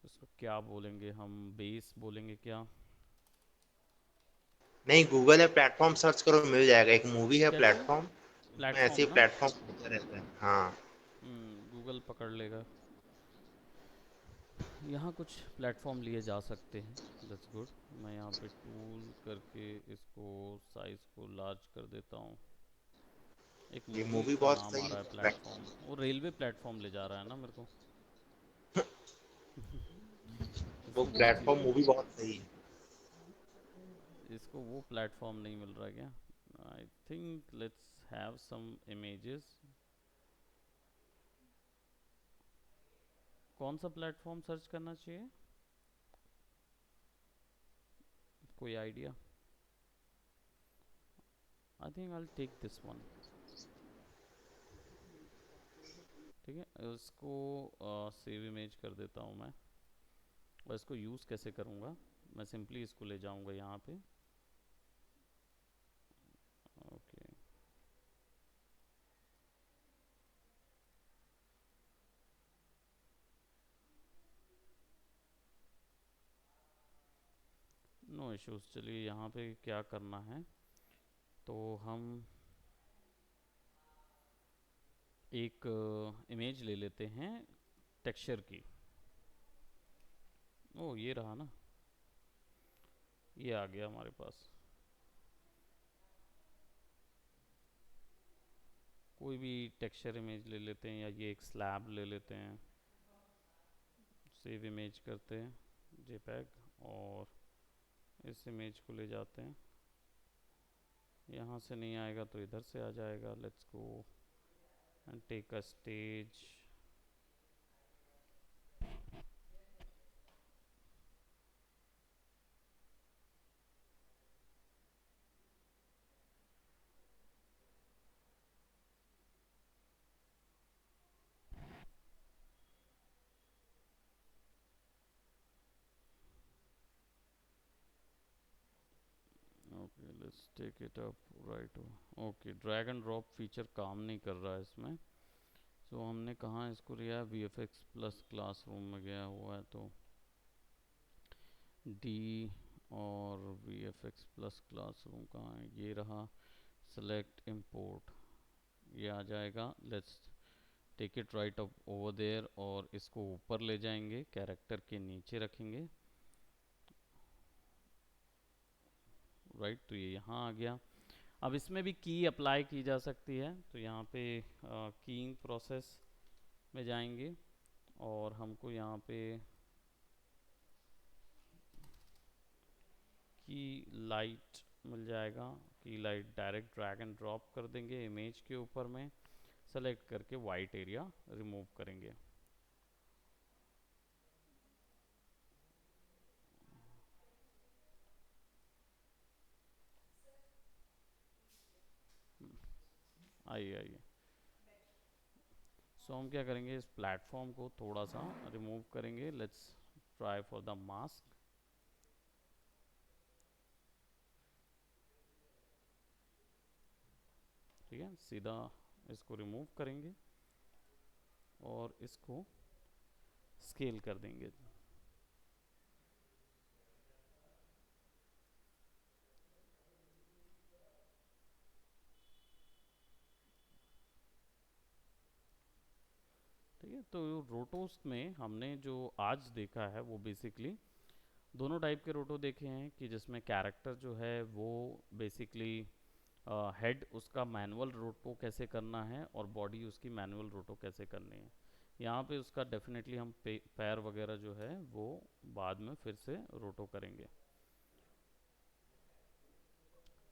उसको क्या बोलेंगे हम, बेस बोलेंगे क्या? नहीं, गूगल में प्लेटफॉर्म सर्च करो, मिल जाएगा। एक मूवी है कैसे? प्लेटफॉर्म, उसमें ऐसे प्लेटफॉर्म ही ना? प्लेटफॉर्म होते रहते हैं। हाँ। गूगल पकड़ लेगा। यहाँ कुछ प्लेटफॉर्म लिए जा सकते हैं, दैट्स गुड। मैं यहाँ पे टूल करके इसको साइज को लार्ज कर देता हूँ। एक ये मूवी मूवी का बहुत नाम आ सही रहा है है। प्लेटफॉर्म, वो रेलवे प्लेटफॉर्म ले जा रहा है ना मेरे को वो इसको वो प्लेटफॉर्म चाहिए, मूवी बहुत सही है। इसको वो प्लेटफॉर्म नहीं मिल रहा क्या? I think let's have some images. कौन सा प्लेटफॉर्म सर्च करना चाहिए, कोई idea? I think I take this one. ठीक है, इसको सेव इमेज कर देता हूँ मैं। और इसको यूज़ कैसे करूँगा, मैं सिंपली इसको ले जाऊँगा यहाँ पे। Okay, no issues. चलिए यहाँ पे क्या करना है, तो हम एक इमेज ले लेते हैं टेक्सचर की। ओ ये रहा ना, ये आ गया हमारे पास। कोई भी टेक्सचर इमेज ले लेते हैं, या ये एक स्लैब ले लेते हैं। सेव इमेज करते हैं जेपैग, और इस इमेज को ले जाते हैं। यहाँ से नहीं आएगा तो इधर से आ जाएगा। Let's go and take a stage. Let's take it up right. Okay, drag and drop feature काम नहीं कर रहा है इसमें। सो हमने कहाँ इसको लिया, V F X plus classroom में गया हुआ है, तो डी और V F X plus classroom कहाँ है, ये रहा। सेलेक्ट इम्पोर्ट, ये आ जाएगा। Let's take it right up over there, और इसको ऊपर ले जाएंगे, कैरेक्टर के नीचे रखेंगे, राइट। तो ये यहाँ आ गया। अब इसमें भी की अप्लाई की जा सकती है, तो यहाँ पे कीइंग प्रोसेस में जाएंगे और हमको यहाँ पे की लाइट मिल जाएगा। की light direct drag and drop कर देंगे इमेज के ऊपर में, सेलेक्ट करके वाइट एरिया रिमूव करेंगे। आइए आइए। सो हम क्या करेंगे, इस प्लेटफॉर्म को थोड़ा सा रिमूव करेंगे। Let's try for the mask. ठीक है, सीधा इसको रिमूव करेंगे और इसको स्केल कर देंगे। ठीक है, तो रोटोस में हमने जो आज देखा है वो बेसिकली दोनों टाइप के रोटो देखे हैं, कि जिसमें कैरेक्टर जो है वो बेसिकली हेड उसका मैनुअल रोटो कैसे करना है और बॉडी उसकी मैनुअल रोटो कैसे करनी है। यहाँ पे उसका डेफिनेटली हम पैर वगैरह जो है वो बाद में फिर से रोटो करेंगे।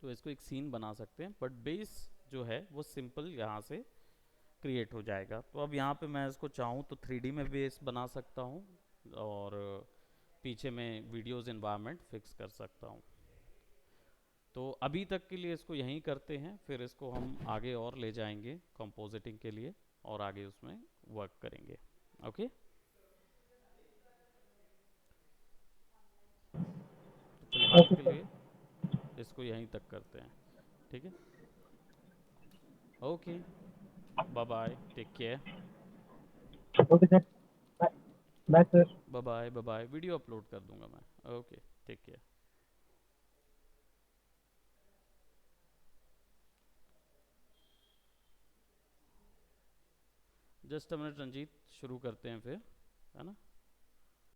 तो इसको एक सीन बना सकते हैं, बट बेस जो है वो सिंपल यहाँ से क्रिएट हो जाएगा। तो अब यहाँ पे मैं इसको चाहूँ तो 3D में बेस बना सकता हूँ और पीछे में वीडियोस एनवायरनमेंट फिक्स कर सकता हूँ। तो अभी तक के लिए इसको यहीं करते हैं, फिर इसको हम आगे और ले जाएंगे कंपोजिटिंग के लिए और आगे उसमें वर्क करेंगे। ओके, तो फिलहाल ओके के सर। लिए इसको यहीं तक करते हैं। ठीक है, okay, bye bye, take care. Okay sir. Bye bye sir. Bye bye, bye bye, video upload कर दूंगा मैं। Okay, take care. Just a minute Ranjit, शुरू करते हैं फिर, है ना।